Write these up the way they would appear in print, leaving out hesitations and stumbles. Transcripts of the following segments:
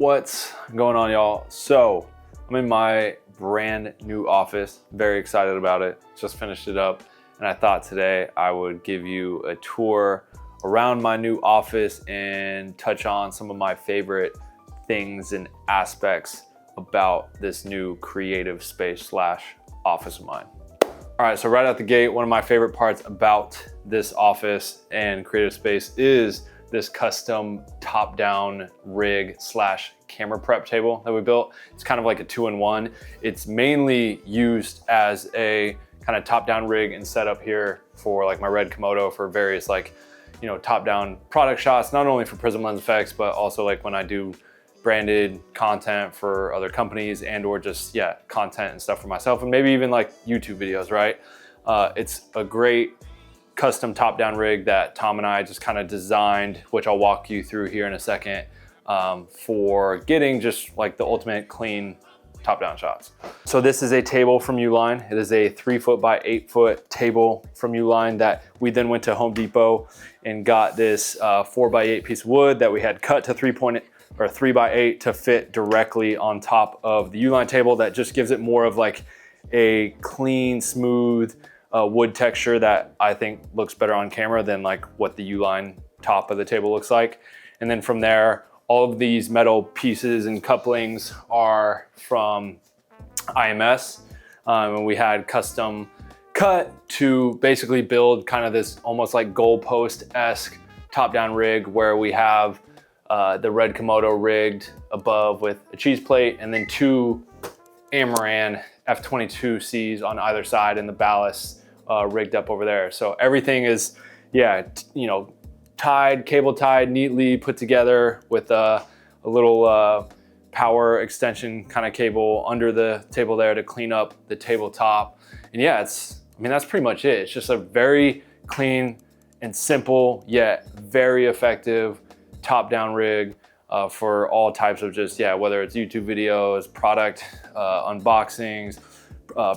What's going on, y'all? So I'm in my brand new office, very excited about it. Just finished it up, and I thought today I would give you a tour around my new office and touch on some of my favorite things and aspects about this new creative space slash office of mine. All right, so right out the gate, one of my favorite parts about this office and creative space is this custom top-down rig slash camera prep table that we built. It's kind of like a 2-in-1. It's mainly used as a kind of top-down rig and setup here for like my red Komodo for various like, you know, top-down product shots, not only for prism lens effects, but also like when I do branded content for other companies and or just, yeah, content and stuff for myself, and maybe even like YouTube videos, right? It's a great custom top-down rig that Tom and I just kind of designed, which I'll walk you through here in a second, for getting just like the ultimate clean top-down shots. So this is a table from Uline. It is a 3-foot by 8-foot table from Uline that we then went to Home Depot and got this 4x8 piece of wood that we had cut to 3x8 to fit directly on top of the Uline table. That just gives it more of like a clean, smooth wood texture that I think looks better on camera than like what the Uline top of the table looks like. And then from there, all of these metal pieces and couplings are from IMS. And we had custom cut to basically build kind of this almost like goalpost-esque top-down rig where we have the red Komodo rigged above with a cheese plate and then 2 Amaran F-22Cs on either side and the ballast rigged up over there. So everything is, yeah, you know, cable tied, neatly put together with a little power extension kind of cable under the table there to clean up the tabletop. And yeah, I mean, that's pretty much it. It's just a very clean and simple, yet very effective top-down rig for all types of just, yeah, whether it's YouTube videos, product unboxings,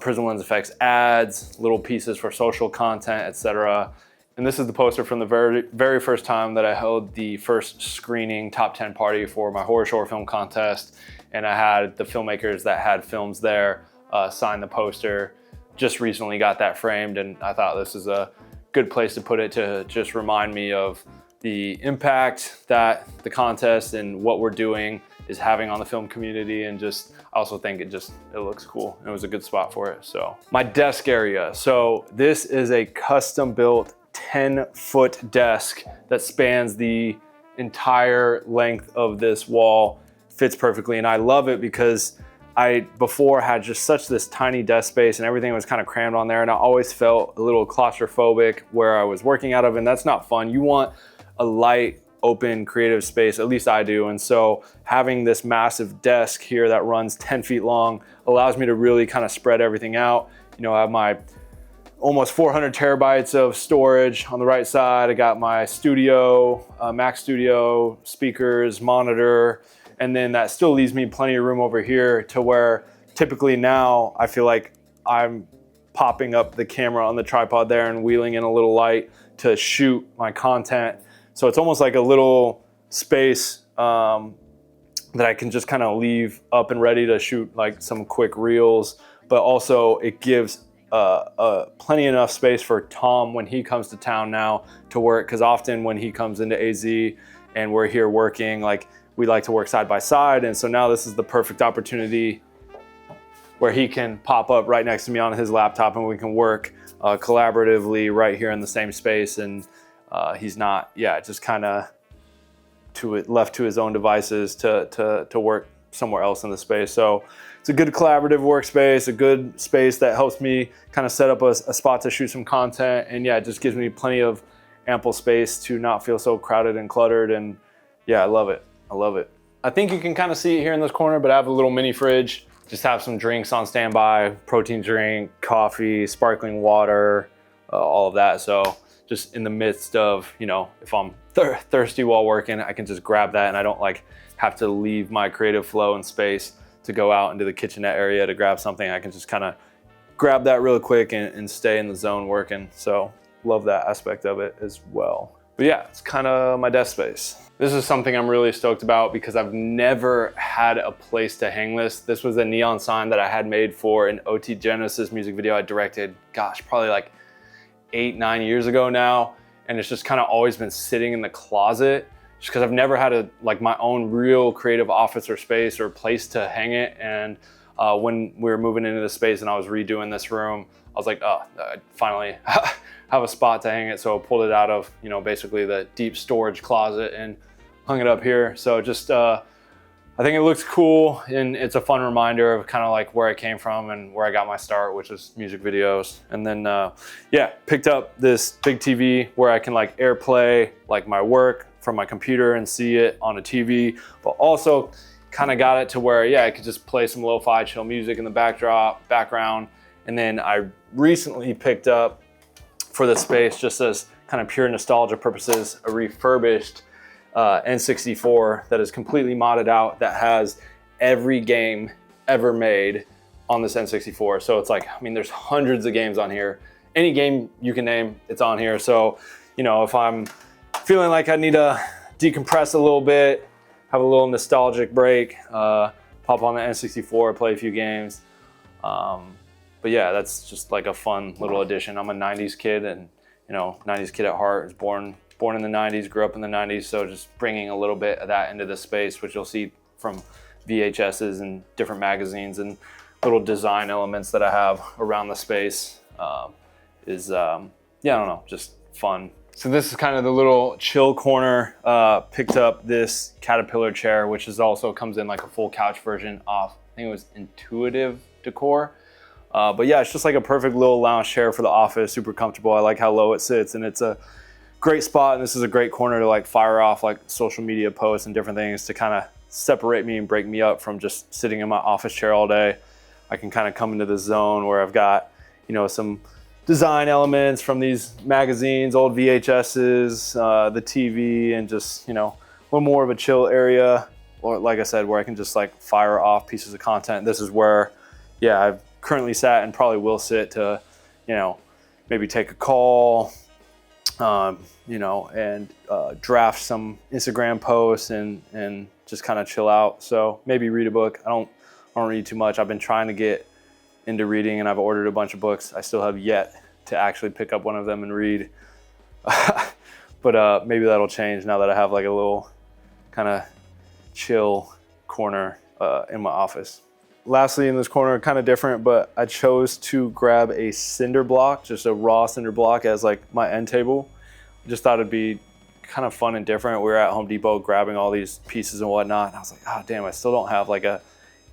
prism lens effects ads, little pieces for social content, etc. And this is the poster from the very first time that I held the first screening top 10 party for my horror short film contest. And I had the filmmakers that had films there sign the poster. Just recently got that framed, and I thought this is a good place to put it to just remind me of the impact that the contest and what we're doing is having on the film community, and just I also think it looks cool. It was a good spot for it. So my desk area. So this is a custom built 10-foot desk that spans the entire length of this wall, fits perfectly, and I love it because I before had just such this tiny desk space and everything was kind of crammed on there, and I always felt a little claustrophobic where I was working out of, and that's not fun. You want a light, open, creative space, at least I do. And so having this massive desk here that runs 10 feet long allows me to really kind of spread everything out. You know, I have my almost 400 terabytes of storage on the right side. I got my studio, Mac Studio, speakers, monitor, and then that still leaves me plenty of room over here to where typically now I feel like I'm popping up the camera on the tripod there and wheeling in a little light to shoot my content. So it's almost like a little space that I can just kind of leave up and ready to shoot like some quick reels, but also it gives plenty enough space for Tom when he comes to town now to work, because often when he comes into AZ and we're here working, like we like to work side by side, and so now this is the perfect opportunity where he can pop up right next to me on his laptop and we can work collaboratively right here in the same space. And he's not, yeah, just kind of left to his own devices to work somewhere else in the space. So it's a good collaborative workspace, a good space that helps me kind of set up a spot to shoot some content. And yeah, it just gives me plenty of ample space to not feel so crowded and cluttered. And yeah, I love it. I love it. I think you can kind of see it here in this corner, but I have a little mini fridge. Just have some drinks on standby, protein drink, coffee, sparkling water, all of that. So just in the midst of, you know, if I'm thirsty while working, I can just grab that and I don't like have to leave my creative flow and space to go out into the kitchenette area to grab something. I can just kind of grab that real quick and stay in the zone working. So love that aspect of it as well. But yeah, it's kind of my desk space. This is something I'm really stoked about because I've never had a place to hang this. This was a neon sign that I had made for an OT Genesis music video I directed, gosh, probably like 8-9 years ago now. And it's just kind of always been sitting in the closet just because I've never had my own real creative office or space or place to hang it. And when we were moving into the space and I was redoing this room, I was like, oh, I finally have a spot to hang it. So I pulled it out of, basically the deep storage closet and hung it up here. So just, I think it looks cool and it's a fun reminder of kind of like where I came from and where I got my start, which is music videos. And then, yeah, picked up this big TV where I can like AirPlay like my work from my computer and see it on a TV, but also kind of got it to where, yeah, I could just play some lo-fi chill music in the background. And then I recently picked up for the space, just as kind of pure nostalgia purposes, a refurbished N64 that is completely modded out, that has every game ever made on this N64. So it's like, I mean, there's hundreds of games on here. Any game you can name, it's on here. So, if I'm feeling like I need to decompress a little bit, have a little nostalgic break, pop on the N64, play a few games. But yeah, that's just like a fun little addition. I'm a 90s kid and, 90s kid at heart. Was born in the 90s, grew up in the 90s. So just bringing a little bit of that into the space, which you'll see from VHSs and different magazines and little design elements that I have around the space is, yeah, I don't know, just fun. So this is kind of the little chill corner. Picked up this Caterpillar chair, which is also comes in like a full couch version off, I think it was Intuitive Decor. But yeah, it's just like a perfect little lounge chair for the office, super comfortable. I like how low it sits and it's a great spot. And this is a great corner to like fire off like social media posts and different things to kind of separate me and break me up from just sitting in my office chair all day. I can kind of come into the zone where I've got, some design elements from these magazines, old VHSs, the TV, and just, a little more of a chill area. Or like I said, where I can just like fire off pieces of content. This is where, yeah, I've currently sat and probably will sit to, maybe take a call, and draft some Instagram posts and just kind of chill out. So maybe read a book. I don't read too much. I've been trying to get into reading and I've ordered a bunch of books. I still have yet to actually pick up one of them and read. But maybe that'll change now that I have like a little kind of chill corner in my office. Lastly, in this corner, kind of different, but I chose to grab a cinder block, just a raw cinder block as like my end table. I just thought it'd be kind of fun and different. We were at Home Depot grabbing all these pieces and whatnot. And I was like, oh damn, I still don't have like a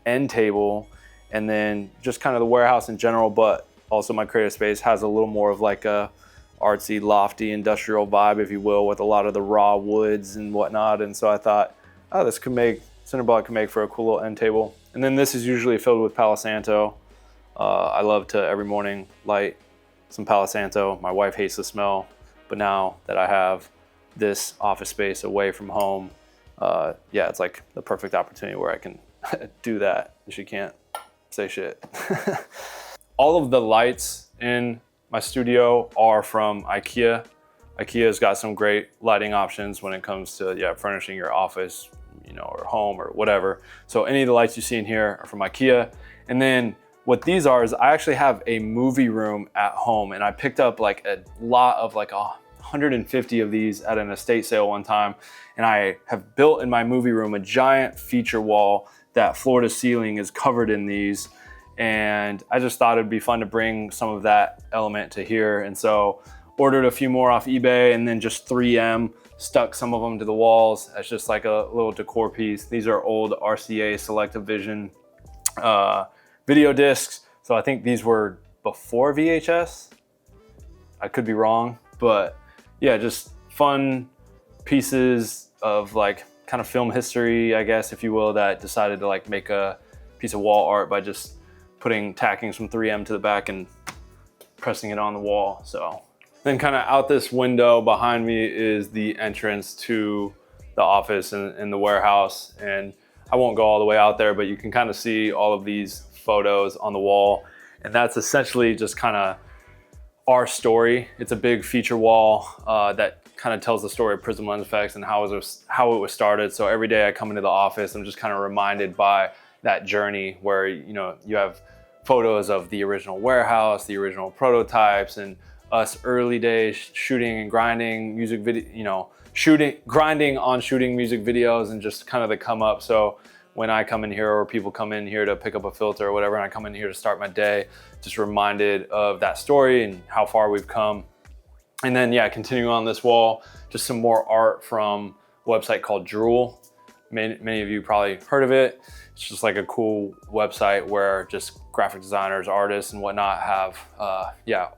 end table. And then just kind of the warehouse in general, but also my creative space has a little more of like a artsy, lofty, industrial vibe, if you will, with a lot of the raw woods and whatnot. And so I thought, oh, cinder block could make for a cool little end table. And then this is usually filled with Palo Santo. I love to every morning light some Palo Santo. My wife hates the smell, but now that I have this office space away from home, yeah, it's like the perfect opportunity where I can do that. She can't say shit. All of the lights in my studio are from IKEA. IKEA's got some great lighting options when it comes to, yeah, furnishing your office, or home or whatever. So any of the lights you see in here are from IKEA. And then what these are is I actually have a movie room at home, and I picked up like a lot of like 150 of these at an estate sale one time. And I have built in my movie room a giant feature wall that floor to ceiling is covered in these. And I just thought it'd be fun to bring some of that element to here. And so ordered a few more off eBay and then just 3M, stuck some of them to the walls as just like a little decor piece. These are old RCA Selective Vision video discs. So I think these were before VHS. I could be wrong, but yeah, just fun pieces of like kind of film history, I guess, if you will, that decided to like make a piece of wall art by just tacking some 3M to the back and pressing it on the wall. So then kind of out this window behind me is the entrance to the office and the warehouse. And I won't go all the way out there, but you can kind of see all of these photos on the wall. And that's essentially just kind of our story. It's a big feature wall that kind of tells the story of Prism Lens Effects and how it was started. So every day I come into the office, I'm just kind of reminded by that journey where, you know, you have photos of the original warehouse, the original prototypes, and us early days shooting and grinding music video, you know, grinding on shooting music videos, and just kind of the come up. So when I come in here, or people come in here to pick up a filter or whatever, and I come in here to start my day, just reminded of that story and how far we've come. And then, yeah, continuing on this wall, just some more art from a website called Drool. Many of you probably heard of it. It's just like a cool website where just graphic designers, artists, and whatnot have,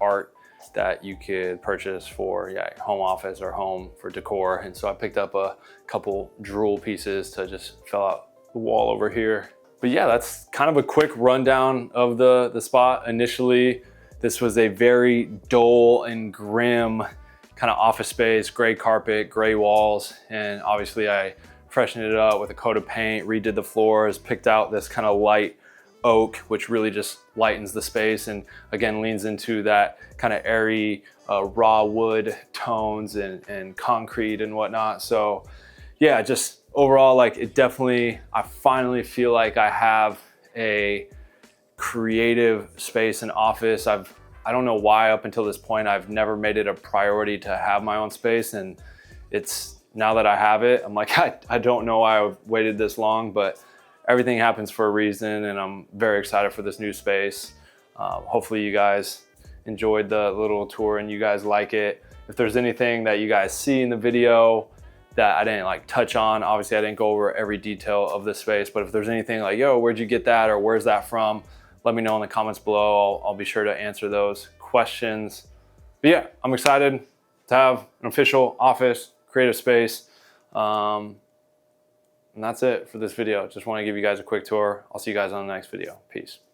art that you could purchase for home office or home for decor. And so I picked up a couple Drool pieces to just fill out the wall over here. But yeah, that's kind of a quick rundown of the spot. Initially, this was a very dull and grim kind of office space, gray carpet, gray walls. And obviously I freshened it up with a coat of paint, redid the floors, picked out this kind of light oak, which really just lightens the space and again leans into that kind of airy raw wood tones and concrete and whatnot. So yeah, just overall, like, it definitely, I finally feel like I have a creative space and office. I don't know why up until this point I've never made it a priority to have my own space, and it's now that I have it, I'm like, I don't know why I've waited this long, but everything happens for a reason, and I'm very excited for this new space. Hopefully you guys enjoyed the little tour and you guys like it. If there's anything that you guys see in the video that I didn't like touch on, obviously I didn't go over every detail of the space, but if there's anything like, yo, where'd you get that, or where's that from, let me know in the comments below. I'll be sure to answer those questions. But yeah, I'm excited to have an official office, creative space. And that's it for this video. Just want to give you guys a quick tour. I'll see you guys on the next video. Peace.